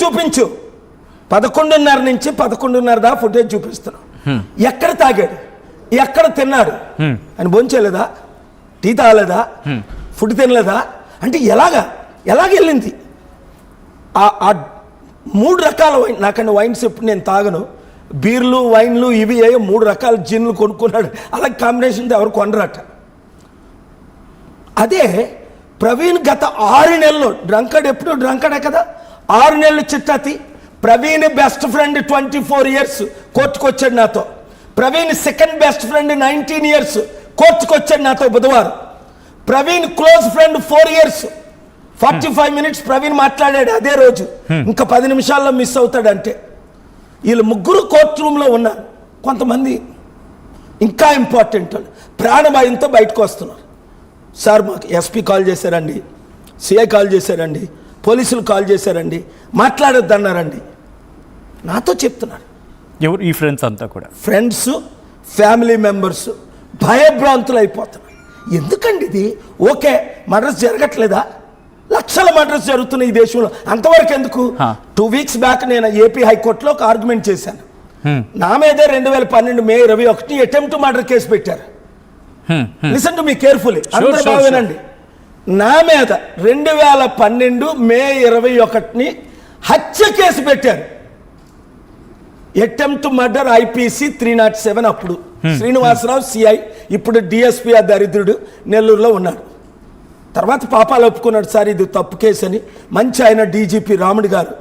చూపించు. 11:30 నుంచి 11:30 దాకా ఫుటేజ్ చూపిస్తున్నాం. ఎక్కడ తాగాడు, ఎక్కడ తిన్నాడు అని భోంచేయలేదా, టీ తాగలేదా, ఫుడ్ తినలేదా అంటే ఎలాగెళ్ళింది? ఆ 3 రకాల వైన్, నాకంటే వైన్స్ ఎప్పుడు నేను తాగను, బీర్లు వైన్లు ఇవి 3 రకాల జిన్లు కొనుక్కున్నాడు. అలాగే కాంబినేషన్తో ఎవరు కొనరట. అదే ప్రవీణ్ గత 6 నెలలు డ్రంకడ్, ఎప్పుడు డ్రంకడే కదా, 6 నెలలు చిట్టాతి. ప్రవీణ్ బెస్ట్ ఫ్రెండ్ 24 years కోర్టుకు వచ్చాడు నాతో. Praveen second best friend 19 years కోర్టుకు వచ్చాడు నాతో బుధవారం. Praveen close friend 4 years 45 minutes Praveen మాట్లాడాడు అదే రోజు. ఇంకా 10 నిమిషాల్లో మిస్ అవుతాడంటే. వీళ్ళు ముగ్గురు కోర్టు రూమ్లో ఉన్నారు. కొంతమంది ఇంకా ఇంపార్టెంట్ వాళ్ళు ప్రాణభయంతో బయటకు వస్తున్నారు. సార్ మాకు ఎస్పీ కాల్ చేశారండి, సిఐ కాల్ చేశారండి, పోలీసులు కాల్ చేశారండి, మాట్లాడొద్దన్నారండి. నాతో చెప్తున్నారు. ఎవరు ఈ ఫ్రెండ్స్ అంతా కూడా? ఫ్రెండ్స్, ఫ్యామిలీ మెంబర్స్ భయభ్రాంతులు అయిపోతున్నారు. ఎందుకండి ఇది? ఓకే, మర్డర్స్ జరగట్లేదా? లక్షల మర్డర్స్ జరుగుతున్నాయి ఈ దేశంలో, అంతవరకు ఎందుకు? 2 weeks బ్యాక్ నేను ఏపీ హైకోర్టులో ఒక ఆర్గ్యుమెంట్ చేశాను. నా మీదే 2012 May 21 అటెంప్ట్ మర్డర్ కేసు పెట్టారు. లిసన్ టు మీ కేర్ఫుల్లీ, అందరూ బాగా వినండి. నా మీద 2012 May 21 హత్య కేసు పెట్టారు. Attempt murder IPC 307. అప్పుడు శ్రీనివాసరావు సిఐ, ఇప్పుడు DSP ఆ దరిద్రుడు నెల్లూరులో ఉన్నాడు. తర్వాత పాపాలు ఒప్పుకున్నాడు, సార్ ఇది తప్పు కేసు అని. మంచి ఆయన DGP రాముడు గారు,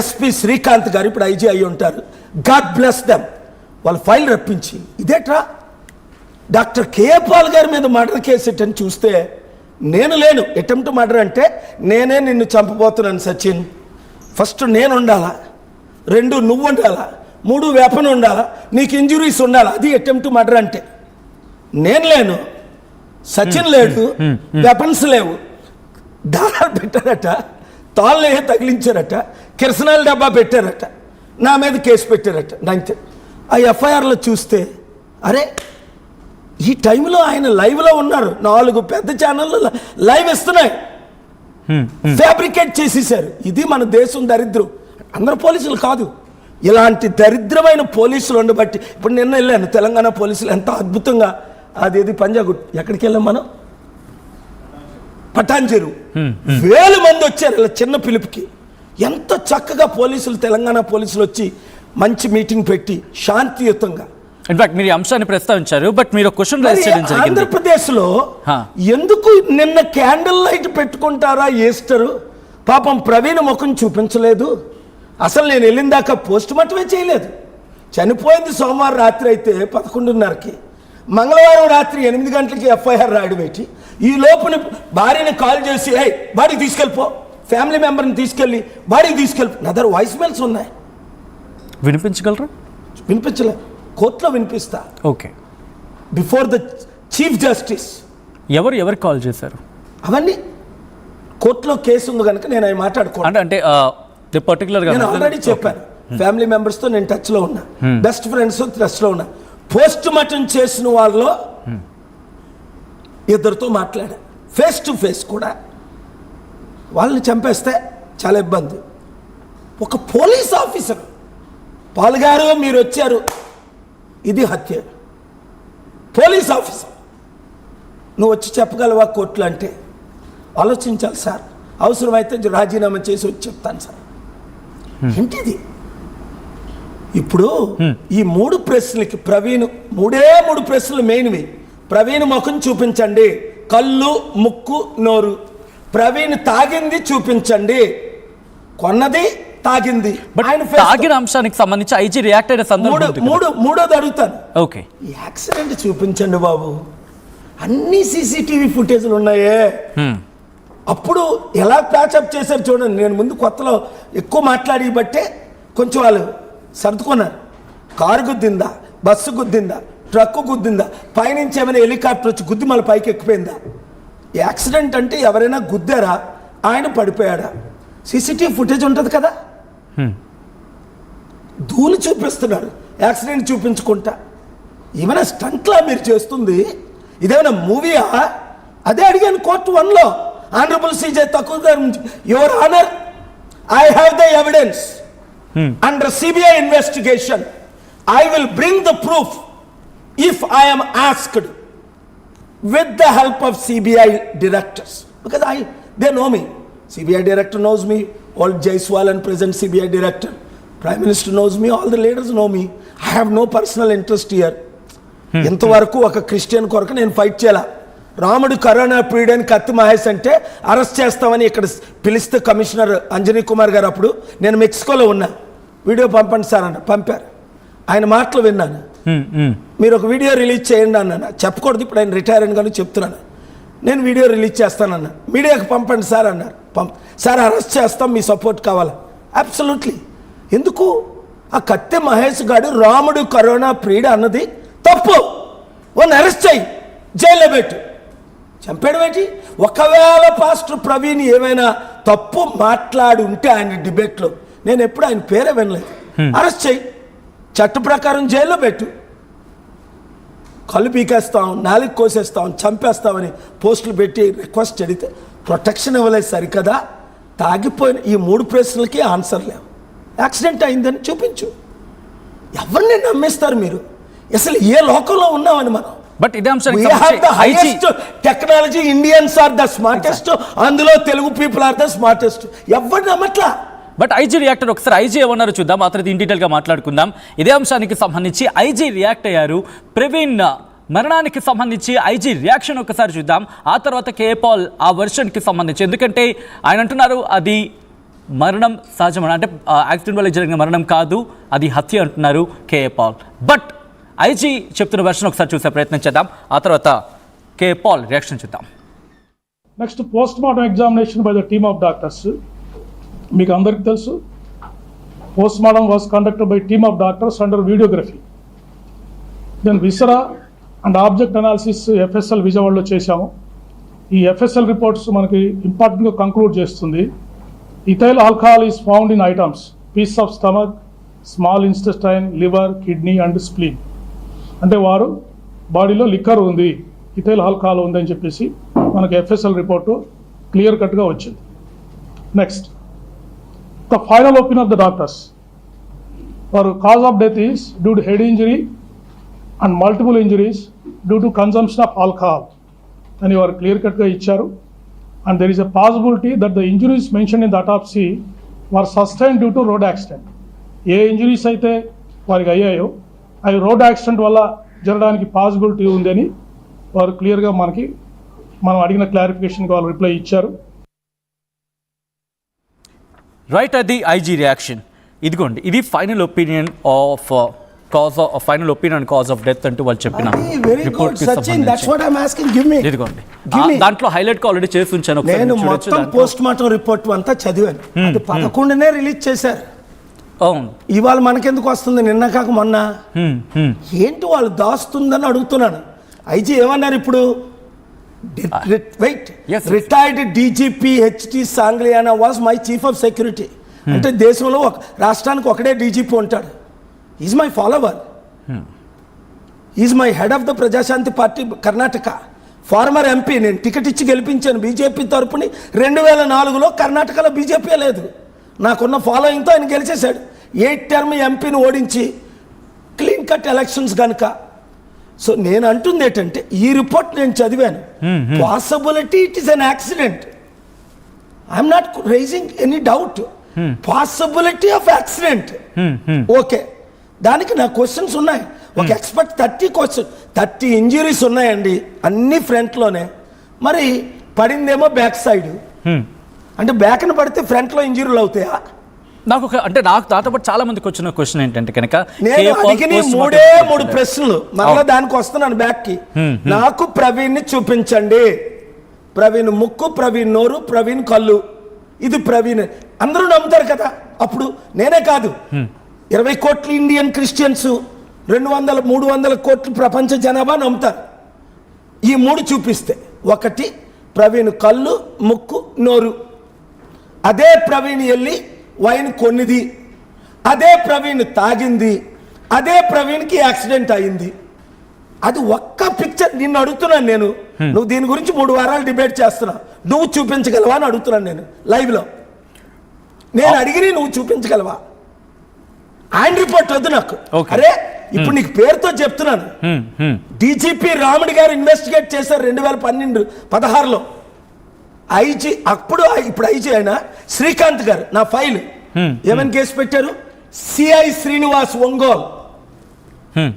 SP శ్రీకాంత్ గారు ఇప్పుడు IG అయి ఉంటారు. God bless them. వాళ్ళ ఫైల్ రప్పించి ఇదేట్రా డాక్టర్ K.A. పాల్ గారి మీద మర్డర్ కేసు ఎట్టని చూస్తే నేను లేను. అటెంప్ట్ మర్డర్ అంటే నేనే నిన్ను చంపబోతున్నాను సచిన్. ఫస్ట్ నేను ఉండాలా, 2 నువ్వు ఉండాలా, 3 వెపన్ ఉండాలా, నీకు ఇంజురీస్ ఉండాలా. అది అటెంప్ట్ మర్డర్ అంటే. నేను లేను, సచిన్ లేడు, వెపన్స్ లేవు. దారాలు పెట్టారట, తాళ్ళే తగిలించారట, కిరసనాయిల డబ్బా పెట్టారట, నా మీద కేసు పెట్టారట 9th. ఆ FIRలో చూస్తే అరే ఈ టైంలో ఆయన లైవ్లో ఉన్నారు. 4 పెద్ద ఛానళ్ళు లైవ్ ఇస్తున్నాయి. ఫ్యాబ్రికేట్ చేసేసారు. ఇది మన దేశం దరిద్రం. అందరు పోలీసులు కాదు, ఇలాంటి దరిద్రమైన పోలీసులు ఉండబట్టి. ఇప్పుడు నిన్న వెళ్ళాను, తెలంగాణ పోలీసులు ఎంత అద్భుతంగా, అదేది పంజాగుట్, ఎక్కడికి వెళ్ళాం మనం, పటాన్చెరు. 1000 మంది వచ్చారు ఇలా చిన్న పిలుపుకి. ఎంత చక్కగా పోలీసులు, తెలంగాణ పోలీసులు వచ్చి మంచి మీటింగ్ పెట్టి శాంతియుతంగా. ఇన్ఫాక్ట్ మీరు ఈ అంశాన్ని ప్రస్తావించారు, బట్ మీరు క్వశ్చన్ రైజ్ చేయడం జరిగింది. ఆంధ్రప్రదేశ్లో ఎందుకు నిన్న క్యాండిల్ లైట్ పెట్టుకుంటారా ఈస్టరు? పాపం ప్రవీణ్ ముఖం చూపించలేదు. అసలు నేను వెళ్ళిన దాకా పోస్ట్ మార్టమే చేయలేదు. చనిపోయింది సోమవారం రాత్రి అయితే 11:30కి, మంగళవారం రాత్రి 8 గంటలకి FIR రాయడం పెట్టి, ఈ లోపున భార్యని కాల్ చేసి బాడీకి తీసుకెళ్ళిపో, ఫ్యామిలీ మెంబర్ని తీసుకెళ్ళి బాడీకి తీసుకెళ్ళిపో. నా దగ్గర వాయిస్ మెయిల్స్ ఉన్నాయి. వినిపించగలరా? వినిపించలే, కోర్టులో వినిపిస్తా. Okay, before the chief justice. ఎవరు కాల్ చేశారు? అవన్నీ కోర్టులో కేసు ఉంది కనుక నేను అవి మాట్లాడుకోవాలి. అంటే పర్టికులర్గా నేను ఆల్రెడీ చెప్పాను, ఫ్యామిలీ మెంబర్స్తో నేను టచ్లో ఉన్నా, బెస్ట్ ఫ్రెండ్స్తో టచ్లో ఉన్నా. పోస్ట్ మార్టం చేసిన వాళ్ళలో 2 మాట్లాడా, ఫేస్ టు ఫేస్ కూడా. వాళ్ళని చంపేస్తే చాలా ఇబ్బంది. ఒక పోలీస్ ఆఫీసర్, పాల్ గారు మీరు వచ్చారు, ఇది హత్య. పోలీస్ ఆఫీసర్ నువ్వు వచ్చి చెప్పగలవా కోర్టులు అంటే? ఆలోచించాలి సార్. అవసరమైతే రాజీనామా చేసి వచ్చి చెప్తాను సార్. ఏంటిది? ఇప్పుడు ఈ 3 ప్రశ్నలకి ప్రవీణ్ 3 ప్రశ్నలు మెయిన్వి. ప్రవీణ్ ముఖం చూపించండి, కళ్ళు, ముక్కు, నోరు. ప్రవీణ్ తాగింది చూపించండి, కొన్నది, తాగింది. తాగిన అంశానికి సంబంధించి IG రియాక్ట్ అయిన సందర్భం మూడోది అడుగుతాను. ఓకే, యాక్సిడెంట్ చూపించండి బాబు. అన్ని CCTV ఫుటేజ్లు ఉన్నాయే. అప్పుడు ఎలా ప్యాచప్ చేశారు చూడండి. నేను ముందు కొత్తలో ఎక్కువ మాట్లాడి బట్టే కొంచెం వాళ్ళు సర్దుకున్నారు. కారు గుద్దిందా, బస్సు గుద్దిందా, ట్రక్కు గుద్దిందా, పైనుంచి ఏమైనా హెలికాప్టర్ వచ్చి గుద్ది మళ్ళీ పైకి ఎక్కిపోయిందా? యాక్సిడెంట్ అంటే ఎవరైనా గుద్దారా, ఆయన పడిపోయాడా? CCTV ఫుటేజ్ ఉంటుంది కదా. ధూళి చూపిస్తున్నారు, యాక్సిడెంట్ చూపించుకుంటా. ఏమైనా స్టంట్లా మీరు చేస్తుంది? ఇదేమైనా మూవీయా? అదే అడిగాను కోర్టు 1లో. ఆనరబుల్ CJ తక్కువ your honour, I have the evidence. Under CBI investigation, I will bring the proof if I am asked with the help of CBI directors. Because they know me. CBI director knows me. Old Jaiswal and present CBI director. Prime Minister knows me. All the leaders know me. I have no personal interest here. ఇంతవరకు ఒక Christian కొరకు నేను fight చేయాల. రాముడు corona period అని కత్తి మహేష్ అంటే arrest చేస్తామని ఇక్కడ పిలిస్తే కమిషనర్ అంజనీ కుమార్ గారు అప్పుడు నేను మెక్సికోలో ఉన్నా. వీడియో పంపండి సార్ అన్న, పంపారు. ఆయన మాటలు విన్నాను. మీరు ఒక వీడియో రిలీజ్ చేయండి అన్నాను. చెప్పకూడదు, ఇప్పుడు ఆయన రిటైర్ అని కానీ చెప్తున్నాను. నేను వీడియో రిలీజ్ చేస్తానన్నా. మీడియాకి పంపండి సార్ అన్నారు. సార్ అరెస్ట్ చేస్తాం, మీ సపోర్ట్ కావాలా? అబ్సల్యూట్లీ. ఎందుకు? ఆ కత్తి మహేష్ గారు రాముడు కరోనా పీరియడ్ అన్నది తప్పు. వన్ అరెస్ట్ చేయి, జైల్లో పెట్టు. చంపేయడం ఏంటి? ఒకవేళ పాస్టర్ ప్రవీణ్ ఏమైనా తప్పు మాట్లాడి ఉంటే ఆయన డిబేట్లో, నేను ఎప్పుడు ఆయన పేరే వినలేదు. అరెస్ట్ చేయి, చట్ట ప్రకారం జైల్లో పెట్టు. కళ్ళు పీకేస్తాం, నాలుగు కోసేస్తాం, చంపేస్తామని పోస్టులు పెట్టి రిక్వెస్ట్ అడిగితే ప్రొటెక్షన్ ఇవ్వలేదు. సరికదా? తాగిపోయిన ఈ 3 ప్రశ్నలకి ఆన్సర్ లేవు. యాక్సిడెంట్ అయిందని చూపించు. ఎవరిని నమ్మేస్తారు మీరు? అసలు ఏ లోకంలో ఉన్నామని మనం. బట్ ఇదే అంశానికి technology, Indians are the smartest, అందులో Telugu people are the smartest. ఎవరు నమ్మట్లా. బట్ ఐజీ రియాక్టర్, ఒకసారి ఐజీ ఏమన్నారో చూద్దాం, ఆ తర్వాత ఇన్ డీటెయిల్గా మాట్లాడుకుందాం. ఇదే అంశానికి సంబంధించి ఐజీ రియాక్ట్ అయ్యారు. ప్రవీణ్ మరణానికి సంబంధించి ఐజీ రియాక్షన్ ఒకసారి చూద్దాం. ఆ తర్వాత కేఏ పాల్ ఆ వెర్షన్కి సంబంధించి, ఎందుకంటే ఆయన అంటున్నారు అది మరణం సహజమైన, అంటే యాక్సిడెంట్ వల్ల జరిగిన మరణం కాదు, అది హత్య అంటున్నారు కేఏ పాల్. బట్ ఐజీ చెప్తున్న వెర్షన్ ఒకసారి చూసే ప్రయత్నం చేద్దాం. ఆ తర్వాత కేఏ పాల్ రియాక్షన్ చూద్దాం. Next post mortem examination by the team of doctors. మీకు అందరికీ తెలుసు, post mortem was conducted by team of doctors under videography. Then viscera and object analysis FSL విజయవాడలో చేశాము. ఈ ఎఫ్ఎస్ఎల్ రిపోర్ట్స్ మనకి ఇంపార్టెంట్గా కంక్లూడ్ చేస్తుంది. Ethyl alcohol is found in items piece of stomach, small intestine, liver, kidney and spleen. అంటే వారు బాడీలో liquor ఉంది, ఇథైల్ ఆల్కహాల్ ఉంది అని చెప్పేసి మనకి ఎఫ్ఎస్ఎల్ రిపోర్టు క్లియర్ కట్గా వచ్చింది. Next, the final opinion of the doctors. వారు cause of death is due to head injury and multiple injuries due to consumption of alcohol అని వారు క్లియర్ కట్గా ఇచ్చారు. And there is a possibility that the injuries mention in the autopsy were sustain due to road accident. ఏ injuries అయితే వారికి అయ్యాయో అవి road accident వల్ల జరగడానికి పాసిబిలిటీ ఉందని వారు క్లియర్గా మనం అడిగిన క్లారిఫికేషన్కి వాళ్ళు రిప్లై ఇచ్చారు. రైట్, అది ఐజీ రియాక్షన్. ఇదిగోండి, ఇది final opinion of final opinion cause of death అంటూ వాళ్ళు చెప్పిన రిపోర్ట్ కి సంబంధించి. ఇదిగోండి, దాంట్లో హైలైట్ గా ఆల్రెడీ చేసి ఉంచాను. నేను మొత్తం పోస్ట్ మార్టం రిపోర్ట్ అంతా చదివాను. అది 11నే రిలీజ్ చేశారు. అవును, ఇవాళ మనకెందుకు వస్తుంది? నిన్న కాక మొన్న. ఏంటి వాళ్ళు దాస్తుందని అడుగుతున్నాను. ఐజీ ఏమన్నారు ఇప్పుడు? Retired DGP HT Sangliana was my chief of security. అంటే దేశంలో రాష్ట్రానికి ఒకడే డీజీపీ ఉంటాడు. Is my follower, is my head of the Prajashanti party Karnataka. Former MP, నేను టికెట్ ఇచ్చి గెలిపించాను బీజేపీ తరపుని. 2004లో కర్ణాటకలో బీజేపీ లేదు. నాకున్న ఫాలోయింగ్తో ఆయన గెలిచేశాడు. 8 టర్మ్ ఎంపీని ఓడించి క్లీన్ కట్ ఎలక్షన్స్ కనుక. సో నేను అంటుంది ఏంటంటే, ఈ రిపోర్ట్ నేను చదివాను. Possibility it is an accident. I'm not raising any doubt. Possibility of accident. Okay, దానికి నా క్వశ్చన్స్ ఉన్నాయి. ఒక ఎక్స్పర్ట్ 30 ఇంజరీస్ ఉన్నాయండి, అన్ని ఫ్రంట్లోనే. మరి పడిందేమో బ్యాక్ సైడ్. అంటే బ్యాక్ని పడితే ఫ్రంట్లో ఇంజరీలు అవుతాయా? నాకు దాంతో పాటు చాలా మందికి వచ్చిన క్వశ్చన్ ఏంటంటే కనుక, నేను అడిగిన 3 ప్రశ్నలు, మళ్ళీ దానికి వస్తున్నాను బ్యాక్కి. నాకు ప్రవీణ్ ని చూపించండి. ప్రవీణ్ ముక్కు, ప్రవీణ్ నోరు, ప్రవీణ్ కళ్ళు, ఇది ప్రవీణ్. అందరూ నమ్ముతారు కదా. అప్పుడు నేనే కాదు, 20 కోట్ల ఇండియన్ క్రిస్టియన్స్, 200-300 కోట్ల ప్రపంచ జనాభా నమ్ముతారు. ఈ 3 చూపిస్తే, ఒకటి ప్రవీణ్ కళ్ళు, ముక్కు, నోరు. అదే ప్రవీణ్ వెళ్ళి వైన్ కొన్నిది, అదే ప్రవీణ్ తాగింది, అదే ప్రవీణ్కి యాక్సిడెంట్ అయింది. అది ఒక్క పిక్చర్. నిన్ను అడుగుతున్నాను నేను, నువ్వు దీని గురించి 3 వారాలు డిబేట్ చేస్తున్నావు, నువ్వు చూపించగలవా అని అడుగుతున్నాను నేను లైవ్లో. నేను అడిగి నువ్వు చూపించగలవా? ఆయన రిపోర్ట్ వద్దు నాకు. Okay. అరే ఇప్పుడు నీకు పేరుతో చెప్తున్నాను. డీజీపీ రాముడి గారు ఇన్వెస్టిగేట్ చేశారు 2016లో. ఐజీ అప్పుడు ఇప్పుడు ఐజీ అయినా శ్రీకాంత్ గారు నా ఫైల్ ఏమని కేసు పెట్టారు? సిఐ శ్రీనివాస్ ఒంగోల్,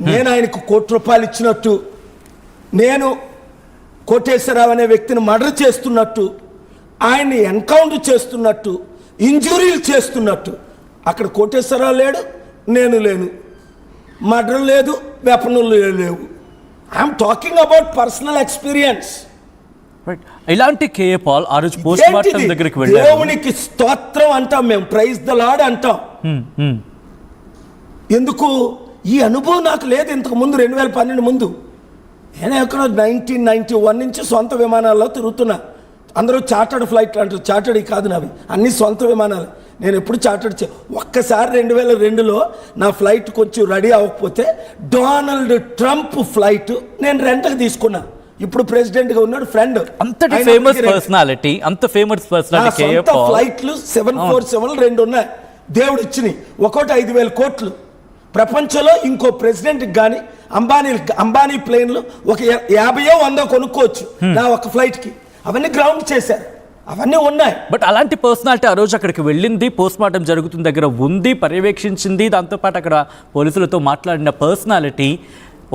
నేను ఆయనకు ₹1 ఇచ్చినట్టు, నేను కోటేశ్వరరావు అనే వ్యక్తిని మర్డర్ చేస్తున్నట్టు, ఆయన్ని ఎన్కౌంటర్ చేస్తున్నట్టు, ఇంజురీలు చేస్తున్నట్టు. అక్కడ కోటేశ్వరరావు లేడు, నేను లేను, మర్డర్ లేదు, వెపనులు లేవు. I'm talking about personal experience. ఇలాంటి కేఏ పాల్ ఆ రోజు పోస్ట్ మార్టం దగ్గరికి వెళ్ళారు. దేవునికి స్తోత్రం అంటాం మేము, ప్రైజ్ ద లార్డ్ అంటాం. ఎందుకు ఈ అనుభవం నాకు లేదు ఇంతకు ముందు. 2012 ముందు నేను ఎక్కడ 1991 నుంచి సొంత విమానాల్లో తిరుగుతున్నా. అందరూ చార్టర్డ్ ఫ్లైట్ అంటారు, చార్టర్డ్ కాదు నావి, అన్ని సొంత విమానాలు. నేను ఎప్పుడు చార్టర్డ్ ఒక్కసారి 2002లో నా ఫ్లైట్ కొంచెం రెడీ అవ్వకపోతే డొనాల్డ్ ట్రంప్ ఫ్లైట్ నేను రెంట్కి తీసుకున్నా. ఇప్పుడు ప్రెసిడెంట్ గా ఉన్నాడు ఫ్రెండ్. అంతటి ఫేమస్ పర్సనాలిటీ, అంత ఫేమస్ పర్సనాలిటీ కేఏ పాల్. ఫ్లైట్లు 747 2 ఉన్నాయి, దేవుడు ఇచ్చినాయి, ఒక్కోటి 5,000 కోట్లు. ప్రపంచంలో ఇంకో ప్రెసిడెంట్ కానీ అంబానీ ప్లేన్లు ఒక 50-100 కొనుక్కోవచ్చు నా ఒక ఫ్లైట్ కి. అవన్నీ గ్రౌండ్ చేశారు, అవన్నీ ఉన్నాయి. బట్ అలాంటి పర్సనాలిటీ ఆ రోజు అక్కడికి వెళ్ళింది, పోస్ట్ మార్టం జరుగుతున్న దగ్గర ఉంది, పర్యవేక్షించింది, దాంతోపాటు అక్కడ పోలీసులతో మాట్లాడిన పర్సనాలిటీ.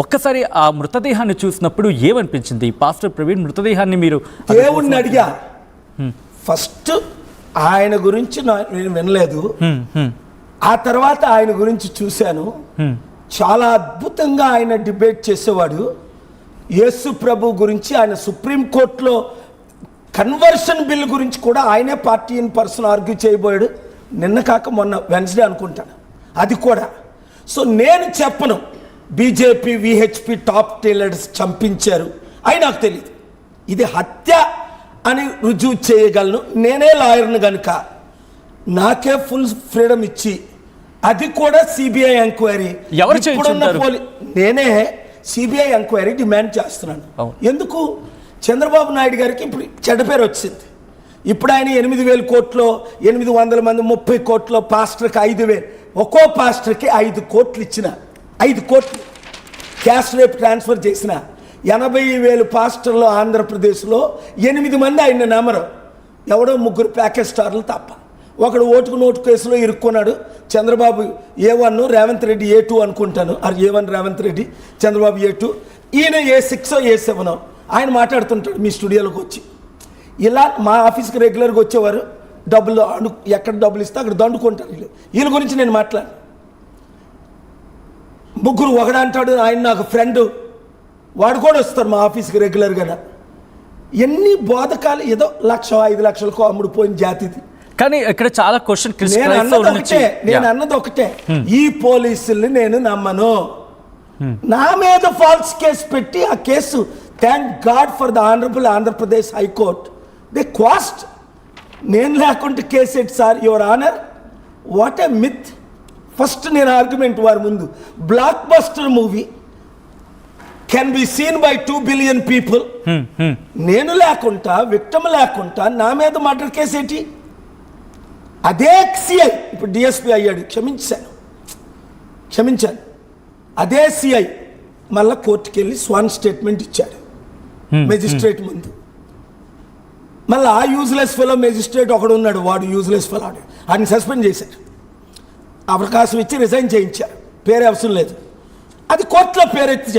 ఒక్కసారి ఆ మృతదేహాన్ని చూసినప్పుడు ఏమనిపించింది? పాస్టర్ ప్రవీణ్ మృతదేహాన్ని మీరు దేవుణ్ణి అడిగా. ఫస్ట్ ఆయన గురించి నేను వినలేదు, ఆ తర్వాత ఆయన గురించి చూశాను. చాలా అద్భుతంగా ఆయన డిబేట్ చేసేవాడు. యేసు ప్రభు గురించి ఆయన సుప్రీంకోర్టులో కన్వర్షన్ బిల్ గురించి కూడా ఆయనే పార్టీ ఇన్ పర్సన్ ఆర్గ్యూ చేయబోయాడు. నిన్న కాక మొన్న వెన్స్డే అనుకుంటాను అది కూడా. సో నేను చెప్పను బీజేపీ విహెచ్పి టాప్ టైలర్స్ చంపించారు అని నాకు తెలియదు. ఇది హత్య అని రుజువు చేయగలను. నేనే లాయర్ను కనుక నాకే ఫుల్ ఫ్రీడమ్ ఇచ్చి అది కూడా సిబిఐ ఎంక్వైరీ, నేనే సిబిఐ ఎంక్వైరీ డిమాండ్ చేస్తున్నాను. ఎందుకు? చంద్రబాబు నాయుడు గారికి ఇప్పుడు చెడ్డ పేరు వచ్చింది. ఇప్పుడు ఆయన 8,000 కోట్లు, 800 మంది 30 కోట్లు, పాస్టర్కి 5,000, ఒక్కో పాస్టర్కి 5 కోట్లు ఇచ్చిన, 5 కోట్లు క్యాష్ రేపు ట్రాన్స్ఫర్ చేసిన 80,000 పాస్టర్లు ఆంధ్రప్రదేశ్లో 8 మంది ఆయన నమ్మరు. ఎవడో 3 ప్యాకేజ్ స్టార్లు తప్ప. ఒకడు ఓటుకు నోటు కేసులో ఇరుక్కున్నాడు. చంద్రబాబు A1, రేవంత్ రెడ్డి A2 అనుకుంటాను. అది A1 రేవంత్ రెడ్డి, చంద్రబాబు A2, ఈయన A6 A7. ఆయన మాట్లాడుతుంటాడు మీ స్టూడియోలోకి వచ్చి. ఇలా మా ఆఫీస్కి రెగ్యులర్గా వచ్చేవారు. డబ్బులు ఎక్కడ డబ్బులు ఇస్తే అక్కడ దండుకుంటారు వీళ్ళ గురించి నేను మాట్లాడు. 3 ఒకడంటాడు ఆయన నాకు ఫ్రెండ్, వాడు కూడా వస్తారు మా ఆఫీస్కి రెగ్యులర్గా. ఎన్ని బోధకాలు, ఏదో 1,00,000 5 లక్షలకు అమ్ముడుపోయిన జాతిది. కానీ ఇక్కడ చాలా క్వశ్చన్ నేను అన్నది ఒకటే, ఈ పోలీసుల్ని నేను నమ్మను. నా మీద ఫాల్స్ కేసు పెట్టి ఆ case, thank God for the honourable Andhra Pradesh high court, they quashed. నేను లేకుంటే case at sir your honour, what a myth. First నేను ఆర్గ్యుమెంట్ వారి ముందు, block buster movie can be seen by 2 billion people. నేను లేకుండా, విక్టమ్ లేకుండా నా మీద మర్డర్ కేసు ఏంటి? అదే సిఐ ఇప్పుడు డిఎస్పీ అయ్యాడు, క్షమించాను. అదే సిఐ మళ్ళీ కోర్టుకి వెళ్ళి స్వాన్ స్టేట్మెంట్ ఇచ్చాడు మెజిస్ట్రేట్ ముందు. మళ్ళీ ఆ యూజ్లెస్ ఫెలో మెజిస్ట్రేట్ ఒకడు ఉన్నాడు, వాడు యూజ్లెస్ ఫెలో, ఆయన సస్పెండ్ చేశారు, అవకాశం ఇచ్చి రిజైన్ చేయించారు, పేరే అవసరం లేదు. అది కోర్టులో పేరెత్తి